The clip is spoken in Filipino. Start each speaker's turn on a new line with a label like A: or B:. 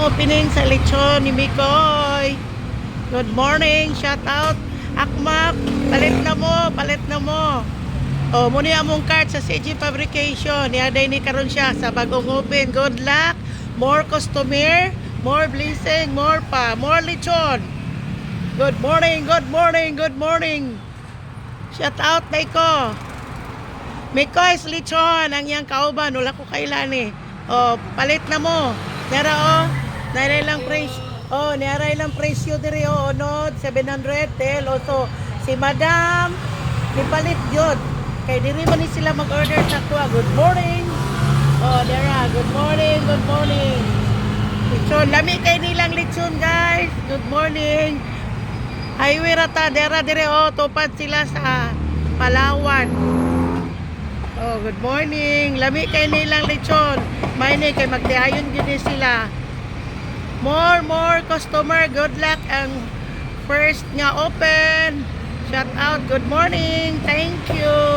A: opening sa lechon ni Mikoy. Good morning, shout out. Akmak, palit na mo, palit na mo. Oh, muna among card sa CG Fabrication. Niaday ni karon siya sa bagong open. Good luck, more customer, more blessing, more lechon. Good morning, good morning, good morning. Shout out Miko. Mikoy's lechon, ang iyang kauban, wala ko kailan eh. Oh, palit na mo. Nara oh, nara lang price. Oh, nara lang presyo diri oh, onod 700 tel also si Madam ni palit yun. Kay diri man ni sila mag-order sa tuwa. Good morning. Oh, nara, good morning, good morning. Lechon, lami kay nilang lechon, guys. Good morning. Highway rata dera dire oh, tupad sila sa Palawan. Oh, good morning. Lami kay nilang lechon. May ni kay magtiayon gid sila. More customer. Good luck ang first nga open. Shout out. Good morning. Thank you.